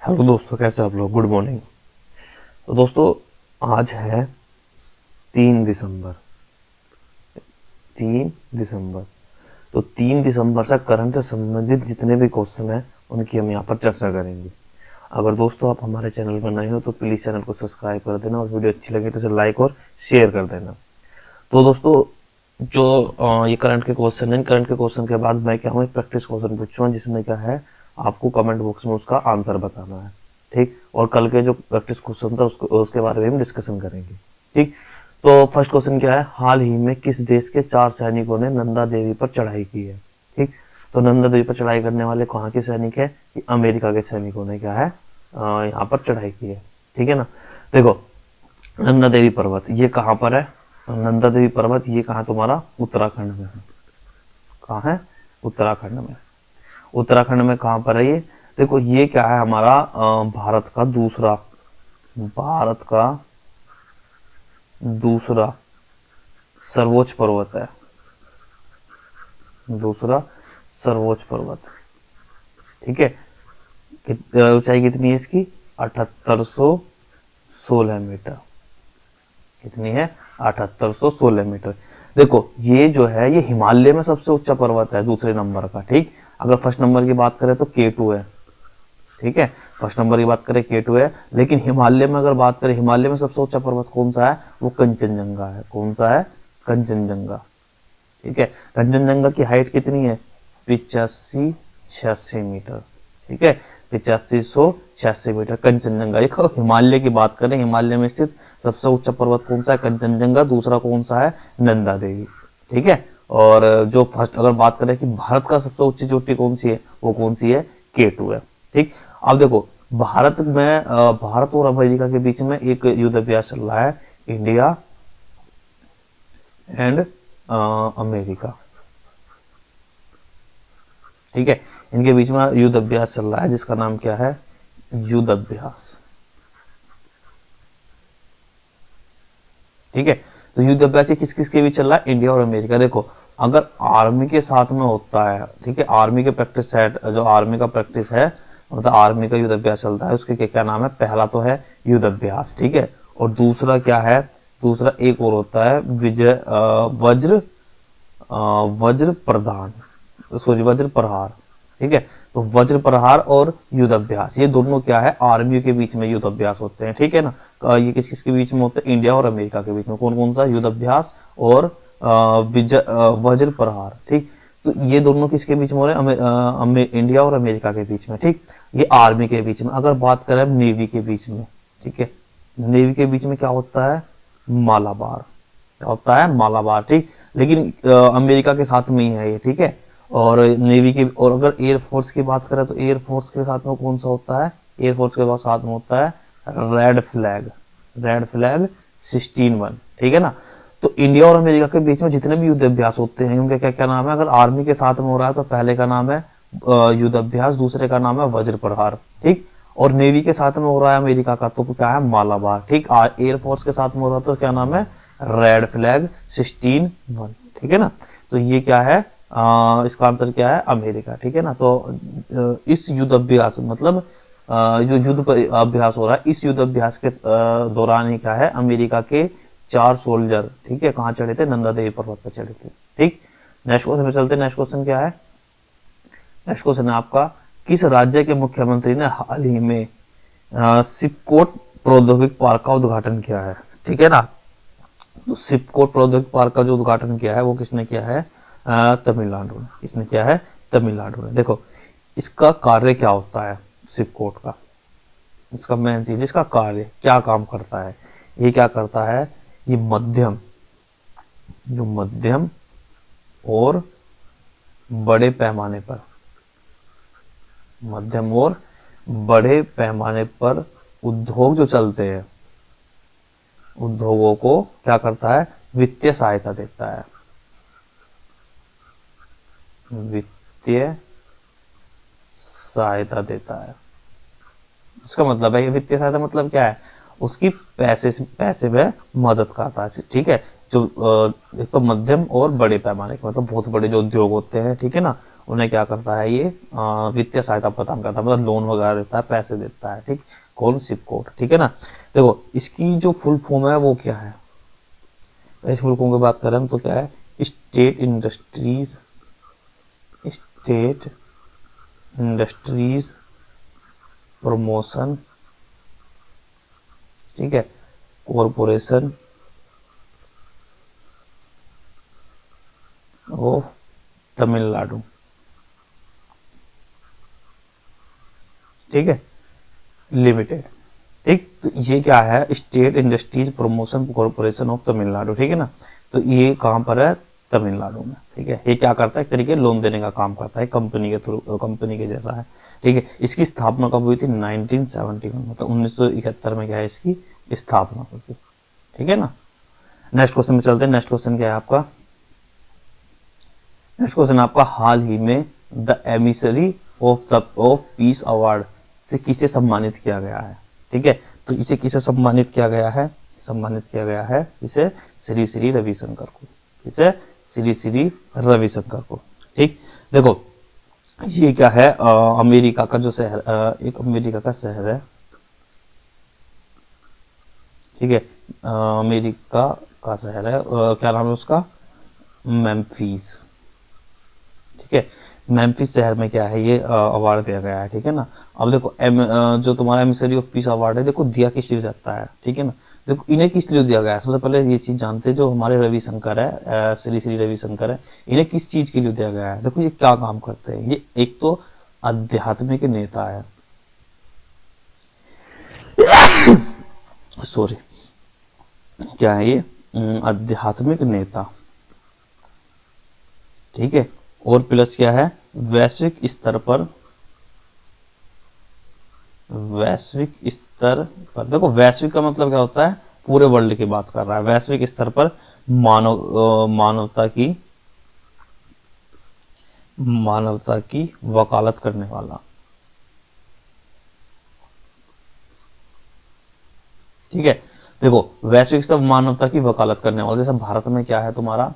Hello दोस्तों, कैसे आप लोग। Good morning. तो दोस्तों, आज है 3 दिसंबर। 3 दिसंबर। तो 3 दिसंबर से करंट से संबंधित जितने भी क्वेश्चन हैं उनकी हम यहाँ पर चर्चा करेंगे। अगर दोस्तों आप हमारे चैनल पर नए हो तो प्लीज़ चैनल को सब्सक्राइब कर देना और वीडियो अच्छी लगे तो इसे लाइक और शेयर कर देना। तो दोस्तों, जो ये करंट के क्वेश्चन है, करंट के क्वेश्चन के बाद मैं क्या हूँ, एक प्रैक्टिस क्वेश्चन पूछूंगा जिसमें क्या है, आपको कमेंट बॉक्स में उसका आंसर बताना है। ठीक। और कल के जो प्रैक्टिस क्वेश्चन था उसके बारे में हम डिस्कशन करेंगे। ठीक। तो फर्स्ट क्वेश्चन क्या है, हाल ही में किस देश के 4 सैनिकों ने नंदा देवी पर चढ़ाई की है। ठीक। तो नंदा देवी पर चढ़ाई करने वाले कहाँ के सैनिक है, कि अमेरिका के सैनिकों ने क्या है, यहाँ पर चढ़ाई की है। ठीक है ना। देखो, नंदा देवी पर्वत ये कहाँ पर है, नंदा देवी पर्वत ये कहाँ तुम्हारा उत्तराखंड में है। कहाँ है, उत्तराखंड में। उत्तराखंड में कहाँ पर है ये, देखो ये क्या है हमारा, भारत का दूसरा सर्वोच्च पर्वत है। दूसरा सर्वोच्च पर्वत। ठीक है। ऊंचाई कितनी है इसकी, 7816 मीटर। कितनी है, 7816 मीटर। देखो ये जो है, ये हिमालय में सबसे ऊंचा पर्वत है दूसरे नंबर का। ठीक। अगर फर्स्ट नंबर की बात करें तो K2 है। ठीक है, फर्स्ट नंबर की बात करें K2 है, लेकिन हिमालय में अगर बात करें, हिमालय में सबसे ऊंचा पर्वत कौन सा है, वो कंचनजंगा है। कौन सा है, कंचनजंगा। ठीक है। कंचनजंगा की हाइट कितनी है, 8586 मीटर। ठीक है, 8586 मीटर कंचनजंगा। एक हिमालय की बात करें, हिमालय में स्थित सबसे ऊंचा पर्वत कौन सा है, कंचनजंगा। दूसरा कौन सा है, नंदा देवी। ठीक है। और जो फर्स्ट अगर बात करें कि भारत का सबसे ऊंची चोटी कौन सी है, वो कौन सी है, K2 है। ठीक। अब देखो, भारत और अमेरिका के बीच में एक युद्ध अभ्यास चल रहा है, इंडिया एंड अमेरिका। ठीक है, इनके बीच में युद्ध अभ्यास चल रहा है जिसका नाम क्या है, युद्ध अभ्यास। ठीक है। तो युद्ध अभ्यास किस किस के बीच चल रहा है, इंडिया और अमेरिका। देखो, अगर आर्मी के साथ में होता है, ठीक है, आर्मी के प्रैक्टिस सेट, जो आर्मी का प्रैक्टिस है, मतलब आर्मी का युद्ध अभ्यास चलता है, उसके क्या नाम है, पहला तो है युद्ध अभ्यास। ठीक है। और दूसरा क्या है, दूसरा एक और होता है वज्र प्रदान, सॉरी वज्र प्रहार। ठीक है। तो वज्र प्रहार और युद्ध अभ्यास, ये दोनों क्या है, आर्मी के बीच में युद्ध अभ्यास होते हैं। ठीक है ना। ये किस किस के बीच में होते हैं, इंडिया और अमेरिका के बीच में। कौन कौन सा, युद्ध अभ्यास और वज्र प्रहार। ठीक। तो ये दोनों किसके बीच में हो रहे हैं, इंडिया और अमेरिका के बीच में। ठीक। ये आर्मी के बीच में। अगर बात करें नेवी के बीच में, ठीक है, नेवी के बीच में क्या होता है, मालाबार। क्या होता है, मालाबार। ठीक। लेकिन अमेरिका के साथ में ही है ये। ठीक है। और नेवी की, और अगर एयरफोर्स की बात करें तो एयरफोर्स के साथ में कौन सा होता है, एयरफोर्स के साथ में होता है रेड फ्लैग। Red flag 16-1। ठीक है ना। तो इंडिया और अमेरिका के बीच में जितने भी युद्ध अभ्यास होते हैं उनका क्या क्या नाम है, अगर आर्मी के साथ में हो रहा है तो पहले का नाम है युद्ध अभ्यास, दूसरे का नाम है वज्र प्रहार। ठीक। और नेवी के साथ में हो रहा है अमेरिका का तो क्या है, मालाबार। ठीक। एयरफोर्स के साथ में हो रहा है तो क्या नाम है, रेड फ्लैग 16-1। ठीक है ना। तो ये क्या है, इसका आंसर क्या है, अमेरिका। ठीक है ना। तो इस युद्ध अभ्यास मतलब जो युद्ध अभ्यास हो रहा है, इस युद्ध अभ्यास के दौरान ही क्या है, अमेरिका के 4 सोल्जर, ठीक है, कहाँ चढ़े थे, नंदा देवी पर्वत पर चढ़े थे। ठीक। नेक्स्ट क्वेश्चन में चलते हैं। नेक्स्ट क्वेश्चन क्या है, नेक्स्ट क्वेश्चन है आपका, किस राज्य के मुख्यमंत्री ने हाल ही में सिपकोट प्रौद्योगिक पार्क का उद्घाटन किया है। ठीक है ना। तो सिपकोट प्रौद्योगिक पार्क का जो उद्घाटन किया है वो किसने किया है, तमिलनाडु ने। किसने किया है, तमिलनाडु ने। देखो, इसका कार्य क्या होता है सिपकोट का, इसका मेन चीज, इसका कार्य क्या काम करता है, ये क्या करता है, ये मध्यम और बड़े पैमाने पर, मध्यम और बड़े पैमाने पर उद्योग जो चलते हैं, उद्योगों को क्या करता है, वित्तीय सहायता देता है। वित्तीय सहायता देता है। इसका मतलब है, वित्तीय सहायता मतलब क्या है, उसकी पैसे में मदद करता है। ठीक है। जो एक तो मध्यम और बड़े पैमाने के, मतलब बहुत बड़े जो उद्योग होते हैं, ठीक है ना, उन्हें क्या करता है, ये वित्तीय सहायता प्रदान करता है, मतलब लोन वगैरह देता है, पैसे देता है, ठीक। कौन? सिपकोट, ठीक है ना। देखो इसकी जो फुल फॉर्म है वो क्या है, इस फुल फॉर्म की बात करें हम तो क्या है, state industries, state industries promotion, ठीक है, कॉरपोरेशन ऑफ तमिलनाडु, ठीक है, लिमिटेड, ठीक। तो ये क्या है, state industries promotion corporation of Tamil Nadu, ठीक है ना। तो ये कहाँ पर है, तमिलनाडु में, ठीक है। ये क्या करता है, एक तरीके लोन देने का काम करता है, कंपनी के थ्रू, कंपनी के जैसा है, ठीक है। इसकी स्थापना कब हुई थी, 1971, मतलब 1971 में क्या है, इसकी स्थापना हुई थी, ठीक है ना। नेक्स्ट क्वेश्चन में चलते हैं। नेक्स्ट क्वेश्चन क्या है आपका, नेक्स्ट क्वेश्चन आपका, हाल ही में the emissary of peace award से किसे सम्मानित किया गया है, ठीक है। तो इसे किसे सम्मानित किया गया है, सम्मानित किया गया है इसे श्री श्री रविशंकर को, इसे श्री श्री रविशंकर को, ठीक। देखो ये क्या है, अमेरिका का जो शहर, एक अमेरिका का शहर है, ठीक है, अमेरिका का शहर है, क्या नाम है उसका, मेम्फिस, ठीक है। मेम्फिस शहर में क्या है, ये अवार्ड दिया गया है, ठीक है ना। अब देखो जो तुम्हारा एमिसरी ऑफ पीस अवार्ड है, देखो दिया किस लिए जाता है, ठीक है ना। देखो इन्हें किस लिए दिया गया है, सबसे पहले ये चीज जानते हैं, जो हमारे रविशंकर है, श्री श्री रविशंकर है, इन्हें किस चीज के लिए दिया गया है। देखो ये क्या काम करते हैं, ये एक तो आध्यात्मिक नेता है, सॉरी, क्या है ये, आध्यात्मिक नेता, ठीक है। और प्लस क्या है, वैश्विक स्तर पर, वैश्विक स्तर पर, देखो वैश्विक का मतलब क्या होता है, पूरे वर्ल्ड की बात कर रहा है, वैश्विक स्तर पर मानवता की वकालत करने वाला, ठीक है। देखो वैश्विक स्तर मानवता की वकालत करने वाला, जैसे भारत में क्या है तुम्हारा,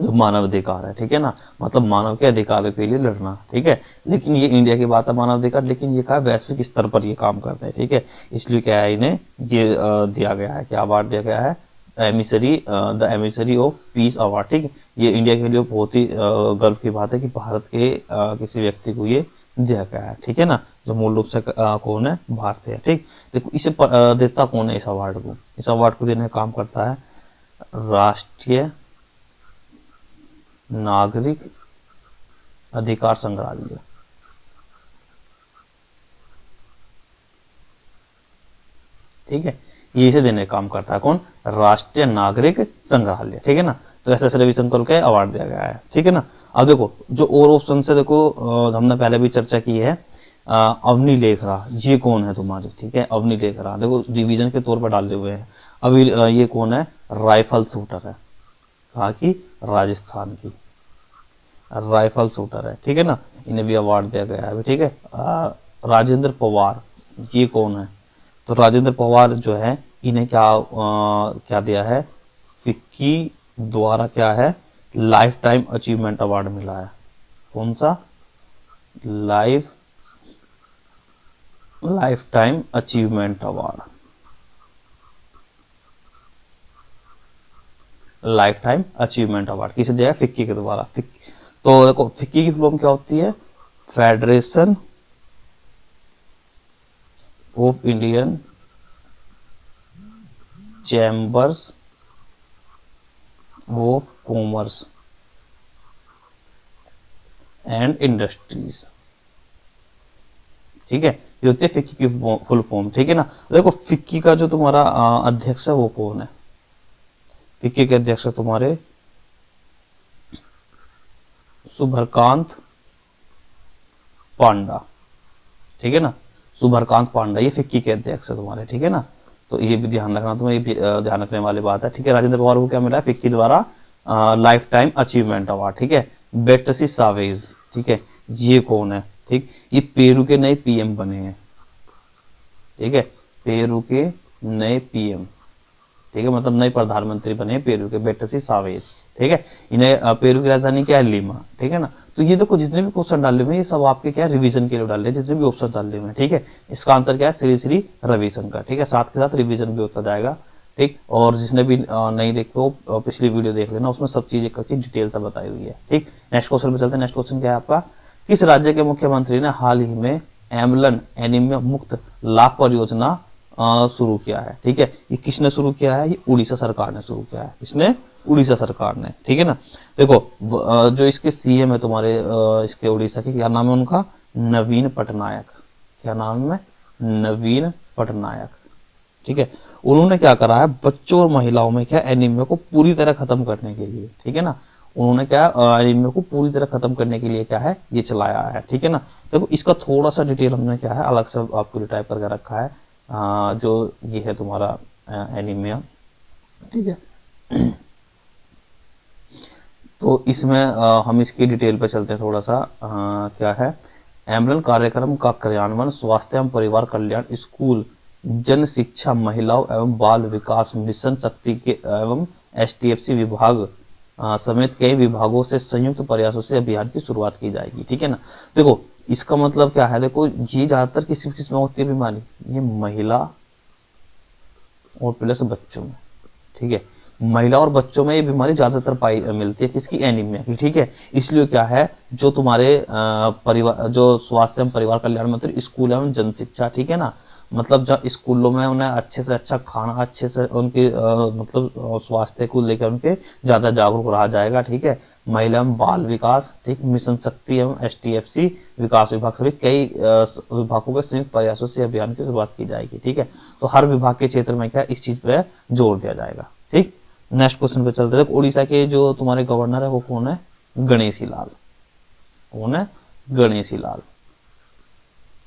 जो मानव अधिकार है, ठीक है ना, मतलब मानव के अधिकारों के लिए लड़ना, ठीक है। लेकिन ये इंडिया की बात है मानव अधिकार, लेकिन ये क्या वैश्विक स्तर पर ये काम करता है, ठीक है। इसलिए क्या है, इन्हें ये दिया गया है, क्या अवार्ड दिया गया है, emissary, the emissary of peace award, ठीक है। ये इंडिया के लिए बहुत ही गर्व की बात है कि भारत के किसी व्यक्ति को ये दिया गया है, ठीक है ना, जो मूल रूप से कौन है, भारतीय है, ठीक। देखो इसे देता कौन है इस अवार्ड को, इस अवार्ड को देने का काम करता है राष्ट्रीय नागरिक अधिकार संग्रहालय, ठीक है। ये इसे देने का काम करता है कौन, राष्ट्रीय नागरिक संग्रहालय, ठीक है ना। तो एस एस रविशंकर को अवार्ड दिया गया है, ठीक है ना। अब देखो जो और ऑप्शन से, देखो हमने पहले भी चर्चा की है, अवनी लेखरा, ये कौन है तुम्हारी, ठीक है, अवनी लेखरा, देखो डिवीजन के तौर पर डाले हुए हैं। अभी ये कौन है, राइफल शूटर है, कहाँ की, राजस्थान की राइफल शूटर है, ठीक है ना। इन्हें भी अवार्ड दिया गया है, ठीक है। राजेंद्र पवार, ये कौन है, तो राजेंद्र पवार जो है, इन्हें क्या दिया है, फिक्की द्वारा क्या है, लाइफ टाइम अचीवमेंट अवार्ड मिला है। कौन सा, life time achievement award, life time achievement award किसे दिया है, फिक्की के द्वारा। तो देखो फिक्की की फुल फॉर्म क्या होती है, federation of Indian chambers of commerce and industries, ठीक है। ये होती है फिक्की की फुल फॉर्म, ठीक है ना। देखो फिक्की का जो तुम्हारा अध्यक्ष है वो कौन है, फिक्की के अध्यक्ष तुम्हारे सुभरकांत पांडा, ठीक है ना, सुभरकांत पांडा, ये फिक्की के अध्यक्ष है तुम्हारे, ठीक है ना। तो ये भी ध्यान रखना, तुम्हें ये ध्यान रखने वाली बात है, ठीक है। राजेंद्र पवार को क्या मिला है, फिक्की द्वारा लाइफ टाइम अचीवमेंट अवार्ड, ठीक है। बेटसी सावेज, ठीक है, ये कौन है, ठीक, ये पेरू के नए पीएम बने हैं, ठीक है, पेरू के नए पीएम, ठीक है, मतलब नए प्रधानमंत्री बने पेरू के, बेटसी सावेज, ठीक है। इन्हें पेरू की राजधानी क्या है, लीमा, ठीक है ना। तो ये देखो जितने भी क्वेश्चन डाले हुए हैं ये सब आपके क्या है, रिवीजन के लिए डाले हैं, जितने भी ऑप्शन डाले हुए हैं, ठीक है। इसका आंसर क्या है, श्री श्री रविशंकर, ठीक है। साथ के साथ रिवीजन भी होता जाएगा, ठीक। और जिसने भी नहीं देखो पिछली वीडियो देख लेना, उसमें सब चीज एक अच्छी डिटेल से बताई हुई है, ठीक। नेक्स्ट क्वेश्चन पे चलते हैं। नेक्स्ट क्वेश्चन क्या है आपका, किस राज्य के मुख्यमंत्री ने हाल ही में एम्बलन एनीमिया मुक्त लाभ परियोजना शुरू किया है, ठीक है। ये किसने शुरू किया है, ये उड़ीसा सरकार ने शुरू किया है, इसने उड़ीसा सरकार ने, ठीक है ना। देखो जो इसके सीएम है तुम्हारे इसके उड़ीसा के, क्या नाम है उनका, नवीन पटनायक, क्या नाम है, नवीन पटनायक, ठीक है। उन्होंने क्या करा है, बच्चों और महिलाओं में क्या एनीमिया को पूरी तरह खत्म करने के लिए, ठीक है ना, उन्होंने क्या एनीमिया को पूरी तरह खत्म करने के लिए क्या है, ये चलाया है, ठीक है ना। देखो इसका थोड़ा सा डिटेल हमने क्या है अलग से आपको टाइप करके रखा है, जो ये है तुम्हारा एनीमिया, ठीक है। तो इसमें हम इसकी डिटेल पे चलते हैं थोड़ा सा, क्या है, एम्बलन कार्यक्रम का क्रियान्वयन स्वास्थ्य एवं परिवार कल्याण, स्कूल, जन शिक्षा, महिलाओं एवं बाल विकास मिशन शक्ति के एवं एसटीएफसी विभाग समेत कई विभागों से संयुक्त प्रयासों से अभियान की शुरुआत की जाएगी, ठीक है ना। देखो इसका मतलब क्या है, देखो ये ज्यादातर किस में होती है बीमारी, ये महिला और प्लस बच्चों में, ठीक है। महिला और बच्चों में ये बीमारी ज्यादातर पाई मिलती है, किसकी, एनीमिया की, ठीक है। इसलिए क्या है, जो तुम्हारे परिवार, जो स्वास्थ्य एवं परिवार कल्याण मंत्री, स्कूल एवं जन शिक्षा, ठीक है ना, मतलब जब स्कूलों में उन्हें अच्छे से अच्छा खाना, अच्छे से उनके मतलब स्वास्थ्य को लेकर उनके ज्यादा जागरूक रहा जाएगा, ठीक है। महिला एवं बाल विकास, ठीक, मिशन शक्ति एवं एसटीएफसी विकास विभाग, सभी कई विभागों के संयुक्त प्रयासों से अभियान की शुरुआत की जाएगी, ठीक है। तो हर विभाग के क्षेत्र में क्या इस चीज पे जोर दिया जाएगा, ठीक। नेक्स्ट क्वेश्चन पे चलते हैं। उड़ीसा के जो तुम्हारे गवर्नर है वो कौन है, गणेशी लाल, कौन है, गणेशी लाल,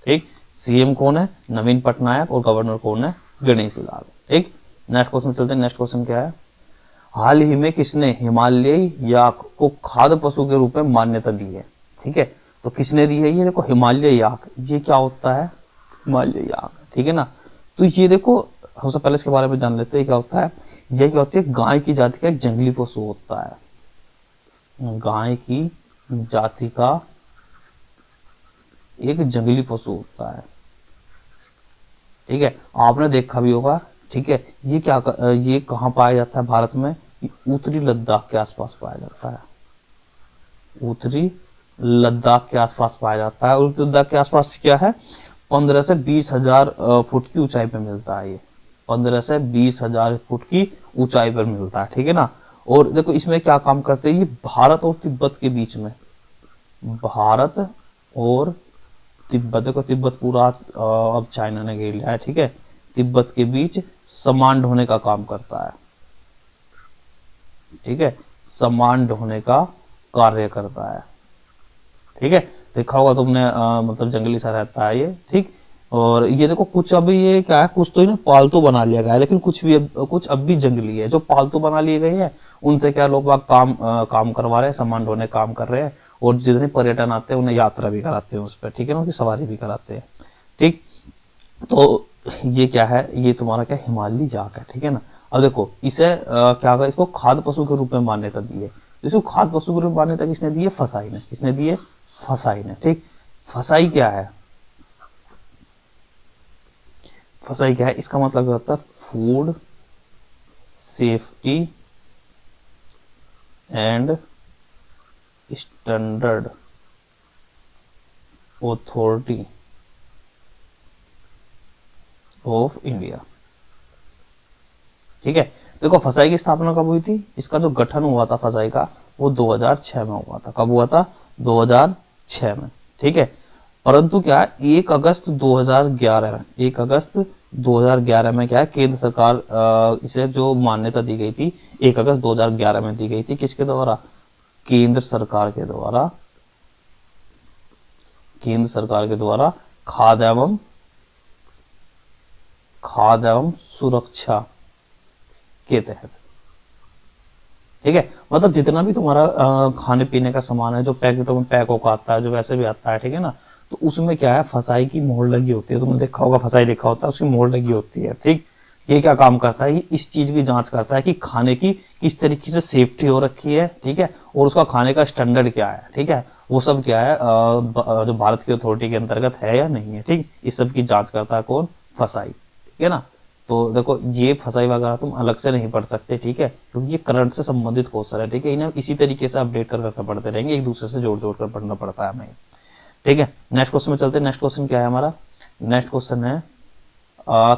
ठीक। सीएम कौन है, नवीन पटनायक, और गवर्नर कौन है, गणेशी लाल, ठीक। नेक्स्ट क्वेश्चन चलते हैं। नेक्स्ट क्वेश्चन क्या है, हाल ही में किसने हिमालयी याक को खाद्य पशु के रूप में मान्यता दी है, ठीक है। तो किसने दी है, ये देखो हिमालयी याक, ये क्या होता है, हिमालयी याक, ठीक है ना। तो ये देखो सबसे पहले इसके बारे में जान लेते हैं, क्या होता है, यह क्या होती है, गाय की जाति का एक जंगली पशु होता है, गाय की जाति का एक जंगली पशु होता है, ठीक है। आपने देखा भी होगा, ठीक है। ये क्या, ये कहाँ पाया जाता है भारत में, उत्तरी लद्दाख के आसपास पाया जाता है, उत्तरी लद्दाख के आसपास पाया जाता है। और उत्तरी लद्दाख के आसपास क्या है, 15 से 20,000 फुट की ऊंचाई पे मिलता है, ये 15 से 20,000 फुट की ऊंचाई पर मिलता है, ठीक है ना। और देखो इसमें क्या काम करते हैं, ये भारत और तिब्बत के बीच में, भारत और तिब्बत, देखो तिब्बत पूरा अब चाइना ने घेर लिया है, ठीक है। तिब्बत के बीच समान ढोने का काम करता है, ठीक है, समान ढोने का कार्य करता है, ठीक है। देखा होगा तुमने मतलब जंगली सा रहता है ये, ठीक। और ये देखो कुछ अभी ये क्या है, कुछ तो इन्हें पालतू बना लिया गया है, लेकिन कुछ अब भी जंगली है। जो पालतू बना लिए गए हैं उनसे क्या लोग बाग काम करवा रहे हैं, सामान ढोने काम कर रहे हैं, और जितने पर्यटन आते हैं उन्हें यात्रा भी कराते हैं उस पर, ठीक है ना, उनकी सवारी भी कराते हैं, ठीक। तो ये क्या है, ये तुम्हारा क्या हिमालयी याक है, ठीक है ना। अब देखो इसे क्या होगा, इसको खाद्य पशु के रूप में मान्यता दी है। इसको खाद्य पशु के रूप में मान्यता किसने दी है, फसाई ने, किसने दी है, फसाई ने, ठीक। फसाई क्या है, फसाई क्या है, इसका मतलब क्या होता है, food safety and standard authority of India, ठीक है। देखो फसाई की स्थापना कब हुई थी, इसका जो गठन हुआ था फसाई का वो 2006 में हुआ था। कब हुआ था, 2006 में, ठीक है। परंतु क्या 1 अगस्त 2011 में, 1 अगस्त 2011 में क्या है, केंद्र सरकार इसे जो मान्यता दी गई थी 1 अगस्त 2011 में दी गई थी, किसके द्वारा, केंद्र सरकार के द्वारा, केंद्र सरकार के द्वारा खाद्य एवं सुरक्षा के तहत, ठीक है। मतलब जितना भी तुम्हारा खाने पीने का सामान है जो पैकेटों में पैक होकर आता है, जो वैसे भी आता है, ठीक है ना, तो उसमें क्या है, फसाई की मोहर लगी होती है। तुमने देखा होगा फसाई लिखा होता है, उसकी मोहर लगी होती है, ठीक। ये क्या काम करता है, ये इस चीज की जांच करता है कि खाने की किस तरीके से सेफ्टी हो रखी है, ठीक है, और उसका खाने का स्टैंडर्ड क्या है, ठीक है, वो सब क्या है जो भारत की अथॉरिटी के अंतर्गत है या नहीं है, ठीक, इस सब की जांच करता है कौन, फसाई, ठीक है ना। तो देखो ये फसाई वगैरह तुम अलग से नहीं पढ़ सकते, ठीक है, क्योंकि ये करंट से संबंधित क्वेश्चन है, ठीक है, इन्हें इसी तरीके से अपडेट कर पढ़ते रहेंगे, एक दूसरे से जोड़ जोड़ कर पढ़ना पड़ता है हमें, ठीक है। नेक्स्ट क्वेश्चन में चलते हैं। नेक्स्ट क्वेश्चन क्या है हमारा, नेक्स्ट क्वेश्चन है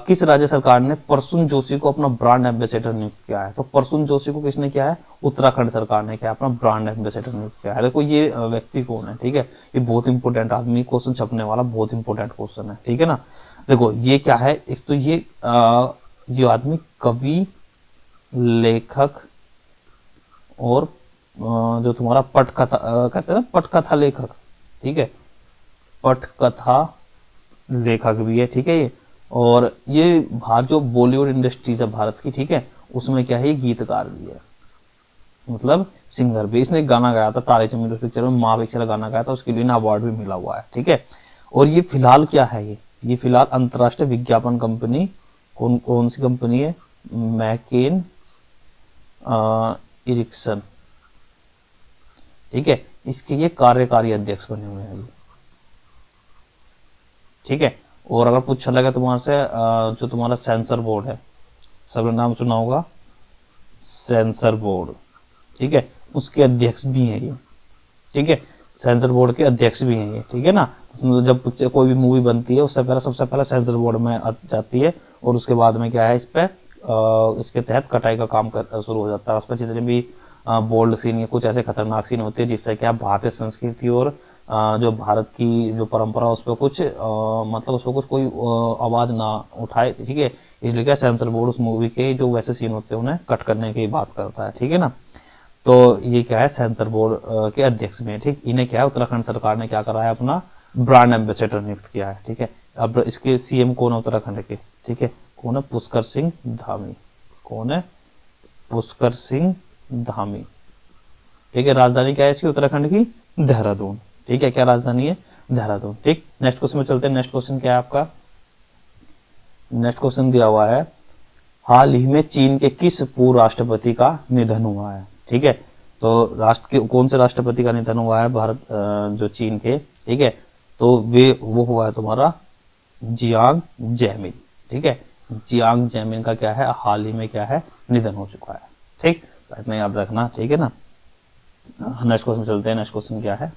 किस राज्य सरकार ने प्रसून जोशी को अपना ब्रांड एम्बेसडर नियुक्त किया है। तो प्रसून जोशी को किसने किया है, उत्तराखंड सरकार ने क्या अपना ब्रांड एम्बेसडर नियुक्त किया है। देखो ये व्यक्ति कौन है, ठीक है, ये बहुत इंपॉर्टेंट आदमी, क्वेश्चन छपने वाला बहुत इंपॉर्टेंट क्वेश्चन है, ठीक है ना। देखो ये क्या है, एक तो ये आदमी कवि, लेखक और जो तुम्हारा पटकथा कहते हैं ना, पटकथा लेखक, ठीक है, पटकथा लेखक भी है, ठीक है ये, और ये भारत जो बॉलीवुड इंडस्ट्रीज है भारत की, ठीक है, उसमें क्या है, ये गीतकार भी है, मतलब सिंगर भी। इसने गाना गाया था तारे जमीन पिक्चर में, माँ पिक्चर गाना गाया था, उसके लिए ना अवार्ड भी मिला हुआ है, ठीक है। और ये फिलहाल क्या है, ये फिलहाल अंतरराष्ट्रीय विज्ञापन कंपनी, कौन सी कंपनी है, मैकेन इरिक्सन, ठीक है, इसके ये कार्यकारी अध्यक्ष बने हुए हैं, ठीक है। और अगर पूछा लगा तुम्हारे से जो तुम्हारा सेंसर बोर्ड है, सबने नाम सुना होगा, सेंसर बोर्ड, ठीक है, उसके अध्यक्ष भी हैं ये, ठीक है, सेंसर बोर्ड के अध्यक्ष भी हैं ये, ठीक है ना। जब कोई भी मूवी बनती है उससे पहले सबसे पहले सेंसर बोर्ड में जाती है, और उसके बाद में क्या है, इस पे इसके तहत कटाई का काम शुरू हो जाता है। उस पर जितने भी बोल्ड सीन या कुछ ऐसे खतरनाक सीन होते हैं जिससे क्या भारतीय संस्कृति और जो भारत की जो परंपरा उस पर कुछ मतलब उस पर कुछ कोई आवाज ना उठाए, ठीक है, इसलिए क्या सेंसर बोर्ड उस मूवी के जो वैसे सीन होते हैं उन्हें कट करने की बात करता है, ठीक है ना। तो ये क्या है, सेंसर बोर्ड के अध्यक्ष में, ठीक, इन्हें क्या है उत्तराखंड सरकार ने क्या करा है, अपना ब्रांड एम्बेसडर नियुक्त किया है, ठीक है। अब इसके सीएम कौन है उत्तराखंड के, ठीक है, कौन है, पुष्कर सिंह धामी, कौन है, पुष्कर सिंह धामी, ठीक है। राजधानी क्या है इसकी उत्तराखंड की, देहरादून, ठीक है, क्या राजधानी है, देहरादून, ठीक। नेक्स्ट क्वेश्चन में चलते हैं। नेक्स्ट क्वेश्चन क्या है आपका, नेक्स्ट क्वेश्चन दिया हुआ है, हाल ही में चीन के किस पूर्व राष्ट्रपति का निधन हुआ है, ठीक है। तो राष्ट्र के कौन से राष्ट्रपति का निधन हुआ है भारत जो चीन के, ठीक है, तो वो हुआ है तुम्हारा जियांग जेमिन, ठीक है, जियांग जेमिन का क्या है, हाल ही में क्या है, निधन हो चुका है, ठीक, इतना याद रखना, ठीक है ना। नेक्स्ट क्वेश्चन चलते हैं। नेक्स्ट क्वेश्चन क्या है,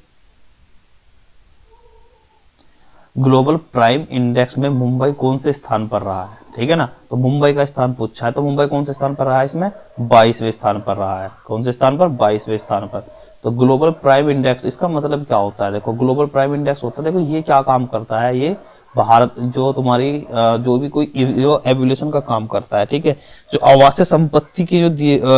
ग्लोबल प्राइम इंडेक्स में मुंबई कौन से स्थान पर रहा है, ठीक है ना। तो मुंबई का स्थान पूछा है, तो मुंबई कौन से स्थान पर रहा है, इसमें 22वें स्थान पर रहा है, कौन से स्थान पर, 22वें स्थान पर। तो ग्लोबल प्राइम इंडेक्स इसका मतलब क्या होता है, देखो ग्लोबल प्राइम इंडेक्स होता है, देखो ये क्या काम करता है, ये भारत जो तुम्हारी जो भी कोई एवोल्यूशन का काम करता है, ठीक है, जो आवासीय संपत्ति की जो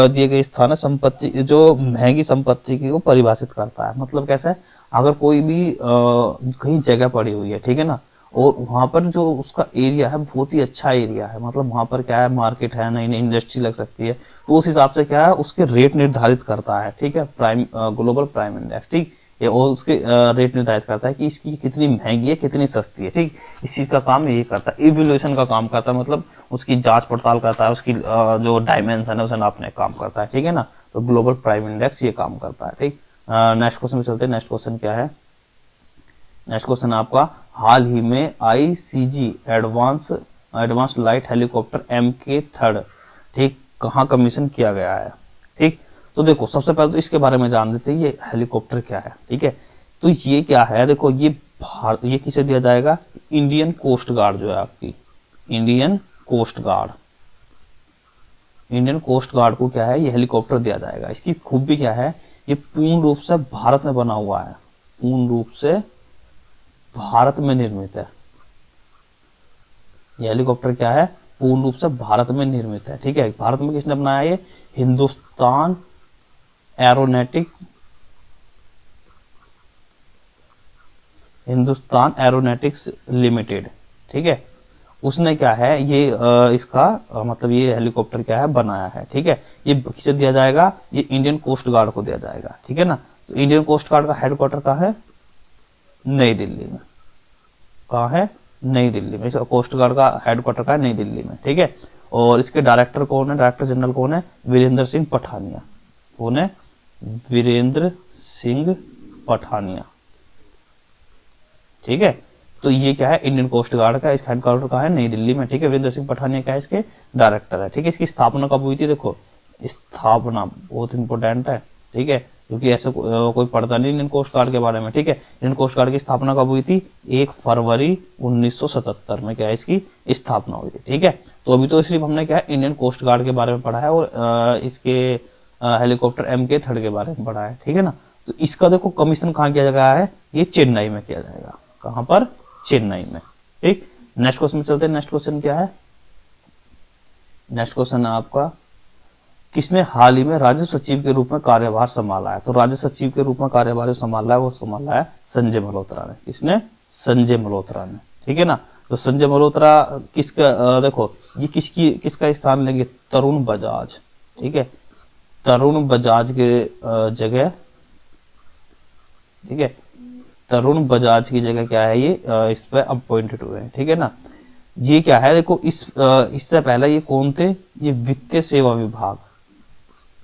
दिए गए स्थान है, संपत्ति जो महंगी संपत्ति की वो परिभाषित करता है। मतलब कैसे, अगर कोई भी कहीं जगह पड़ी हुई है, ठीक है ना, और वहां पर जो उसका एरिया है बहुत ही अच्छा एरिया है, मतलब वहां पर क्या है, मार्केट है, नई नई इंडस्ट्री लग सकती है, तो उस हिसाब से क्या है उसके रेट निर्धारित करता है, ठीक है, प्राइम ग्लोबल प्राइम इंडेक्स, ठीक, ये और उसके रेट निर्धारित करता है कि इसकी कितनी महंगी है कितनी सस्ती है, ठीक, इस चीज का काम ये करता है, इवोल्यूशन का काम करता है, मतलब उसकी जांच पड़ताल करता है, उसकी जो डायमेंशन है उसे नापने का काम करता है, ठीक है ना। तो ग्लोबल प्राइम इंडेक्स ये काम करता है, ठीक। नेक्स्ट क्वेश्चन पे चलते हैं। नेक्स्ट क्वेश्चन क्या है, नेक्स्ट क्वेश्चन आपका, हाल ही में ICG advance light helicopter MK3, ठीक, कहाँ कमीशन किया गया है, ठीक। तो देखो सबसे पहले तो इसके बारे में जान लेते हैं, ये हेलीकॉप्टर क्या है, ठीक है। तो ये क्या है, देखो ये किसे दिया जाएगा, इंडियन कोस्ट गार्ड जो है आपकी, इंडियन कोस्ट गार्ड को क्या है, ये हेलीकॉप्टर दिया जाएगा। इसकी खूबी क्या है, ये पूर्ण रूप से भारत में बना हुआ है, पूर्ण रूप से भारत में निर्मित है। ये हेलीकॉप्टर क्या है, पूर्ण रूप से भारत में निर्मित है, ठीक है। भारत में किसने बनाया, ये हिंदुस्तान एरोनॉटिक्स लिमिटेड, ठीक है, उसने क्या है ये इसका मतलब ये हेलीकॉप्टर क्या है बनाया है, ठीक है। ये किसे दिया जाएगा, ये इंडियन कोस्ट गार्ड को दिया जाएगा, ठीक है ना। तो इंडियन कोस्ट गार्ड का हेडक्वार्टर कहाँ है, नई दिल्ली में, कहाँ है, नई दिल्ली में। कोस्ट गार्ड का हेडक्वार्टर का है नई दिल्ली में, ठीक है। और इसके डायरेक्टर कौन है, डायरेक्टर जनरल कौन है, वीरेंद्र सिंह पठानिया। कौन है, वीरेंद्र सिंह पठानिया। ठीक है, तो ये क्या है, इंडियन कोस्ट गार्ड का, इसका हेडक्वार्टर कहाँ है, नई दिल्ली में। ठीक है, वीरेंद्र सिंह पठानिया क्या है, इसके डायरेक्टर है। ठीक है, इसकी स्थापना कब हुई थी, देखो स्थापना बहुत इंपॉर्टेंट है। ठीक है, क्योंकि ऐसे कोई पढ़ता नहीं इंडियन कोस्ट गार्ड के बारे में। ठीक है, इंडियन कोस्ट गार्ड की स्थापना कब हुई थी, 1 फरवरी 1977 में क्या है, इसकी स्थापना हुई थी। ठीक है, तो अभी तो सिर्फ हमने क्या है, इंडियन कोस्ट गार्ड के बारे में पढ़ा है और इसके हेलीकॉप्टर MK-3 के बारे में पढ़ा है। ठीक है ना, तो इसका देखो कमीशन कहाँ किया गया है, ये चेन्नई में किया जाएगा। कहां पर, चेन्नई में। ठीक, नेक्स्ट क्वेश्चन में चलते हैं। नेक्स्ट क्वेश्चन क्या है, नेक्स्ट क्वेश्चन है आपका, किसने हाल ही में राज्य सचिव के रूप में कार्यभार संभाला है। तो राज्य सचिव के रूप में कार्यभार संभाला है, वो संभाला है संजय मल्होत्रा ने। किसने, संजय मल्होत्रा ने। ठीक है ना, तो संजय मल्होत्रा किसका, देखो ये किसका स्थान लेंगे, तरुण बजाज। ठीक है, तरुण बजाज के जगह, ठीक है, तरुण बजाज की जगह क्या है, ये इस पे अपॉइंटेड हुए हैं। ठीक है ना, ये क्या है, देखो इससे पहले ये कौन थे, ये वित्तीय सेवा विभाग,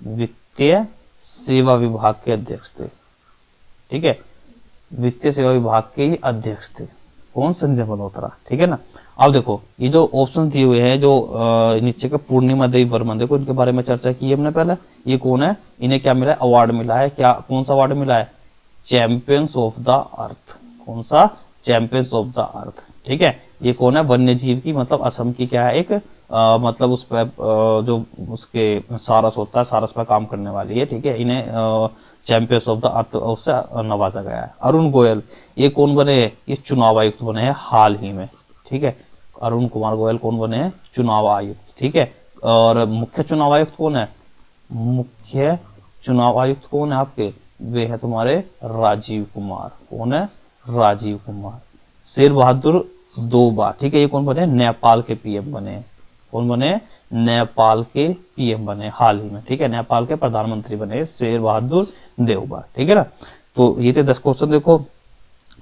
वित्तीय सेवा विभाग के अध्यक्ष थे। ठीक है, वित्तीय सेवा विभाग के ये अध्यक्ष थे। कौन, संजय मल्होत्रा। ठीक है ना, अब देखो ये जो ऑप्शन दिए हुए हैं, जो नीचे के पूर्णिमा देवी बर्मन, देखो इनके बारे में चर्चा की है हमने पहले। ये कौन है, इन्हें क्या मिला है, अवार्ड मिला है। क्या, कौन सा अवार्ड मिला है, चैंपियंस ऑफ द अर्थ। कौन सा, चैंपियंस ऑफ द अर्थ। ठीक है, ये कौन है, वन्य जीव की, मतलब असम की क्या है, एक मतलब उस पर जो उसके सारस होता है, सारस पर काम करने वाली है। ठीक है, इन्हें चैंपियंस ऑफ द अर्थ उससे नवाजा गया है। अरुण गोयल, ये कौन बने, ये चुनाव आयुक्त बने हैं हाल ही में। ठीक है, अरुण कुमार गोयल कौन बने हैं, चुनाव आयुक्त। ठीक है, और मुख्य चुनाव आयुक्त कौन है, मुख्य चुनाव आयुक्त कौन है आपके, वे है तुम्हारे राजीव कुमार। कौन है, राजीव कुमार। शेर बहादुर 2 बार। ठीक है, ये कौन बने, नेपाल के PM बने। कौन बने, नेपाल के PM बने हाल ही में। ठीक है, नेपाल के प्रधानमंत्री बने शेर बहादुर देवबा। ठीक है ना, तो ये थे 10 क्वेश्चन। देखो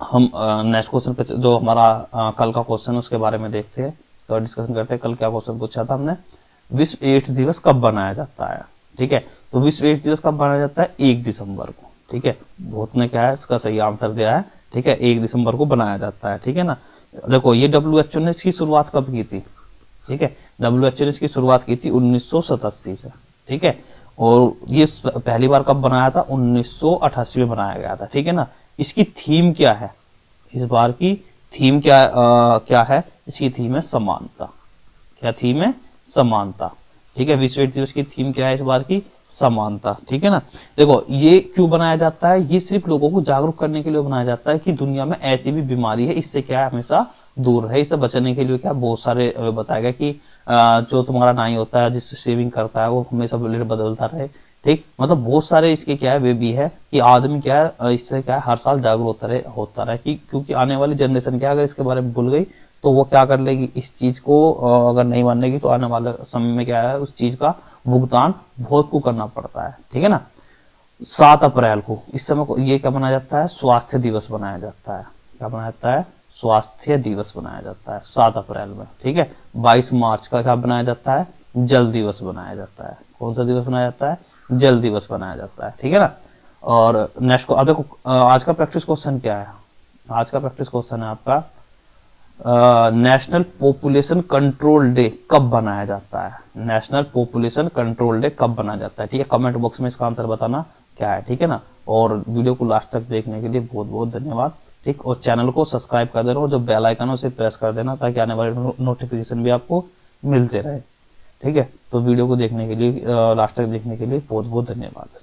हम नेक्स्ट क्वेश्चन पे, जो हमारा कल का क्वेश्चन उसके बारे में देखते हैं, तो डिस्कशन करते हैं। कल क्या क्वेश्चन पूछा था हमने, विश्व एड्स दिवस कब बनाया जाता है। ठीक है, तो विश्व एड्स दिवस कब बनाया जाता है, 1 दिसंबर को। ठीक है, बहुत ने क्या है इसका सही आंसर दिया है। ठीक है, 1 दिसंबर को बनाया जाता है। ठीक है ना, देखो ये WHO ने इसकी शुरुआत कब की थी। ठीक है, WHO ने इसकी शुरुआत की थी 1987 से। ठीक है, और ये पहली बार कब बनाया था, 1988 में बनाया गया था। ठीक है ना, इसकी थीम क्या है, इस बार की थीम क्या है, इसकी थीम है समानता। क्या थीम है, समानता। ठीक है, विश्व एड्स दिवस की थीम क्या है इस बार की, समानता। ठीक है ना, देखो ये क्यों बनाया जाता है, ये सिर्फ लोगों को जागरूक करने के लिए बनाया जाता है कि दुनिया में ऐसी भी बीमारी है, इससे क्या है, हमेशा दूर रहे। इससे बचने के लिए क्या बहुत सारे बताया गया कि जो तुम्हारा नाई होता है, जिससे शेविंग करता है, वो हमेशा ब्लेड बदलता रहे। ठीक, मतलब बहुत सारे इसके क्या है, वे भी है कि आदमी क्या है, इससे क्या है, हर साल जागरूक होता रहे कि, क्योंकि आने वाली जनरेशन क्या अगर इसके बारे में भूल गई तो वो क्या कर लेगी, इस चीज को अगर नहीं मानेगी तो आने वाले समय में क्या है, उस चीज का भुगतान बहुत को करना पड़ता है। ठीक है ना, 7 अप्रैल को इस समय को ये क्या बनाया जाता है, स्वास्थ्य दिवस बनाया जाता है। क्या बनाया जाता है, स्वास्थ्य दिवस बनाया जाता है 7 अप्रैल में। ठीक है, 22 मार्च का क्या बनाया जाता है, जल दिवस बनाया जाता है। कौन सा दिवस बनाया जाता है, जल दिवस बनाया जाता है। ठीक है ना, और नेक्स्ट को अब देखो आज का प्रैक्टिस क्वेश्चन क्या है, आज का प्रैक्टिस क्वेश्चन है आपका, नेशनल पॉपुलेशन कंट्रोल डे कब बनाया जाता है, नेशनल पॉपुलेशन कंट्रोल डे कब बनाया जाता है। ठीक है, कमेंट बॉक्स में इसका आंसर बताना क्या है। ठीक है ना, और वीडियो को लास्ट तक देखने के लिए बहुत बहुत धन्यवाद। ठीक, और चैनल को सब्सक्राइब कर देना और जो बेल आइकन है उसे प्रेस कर देना ताकि आने वाले नोटिफिकेशन भी आपको मिलते रहे। ठीक है, तो वीडियो को देखने के लिए लास्ट तक देखने के लिए बहुत बहुत धन्यवाद।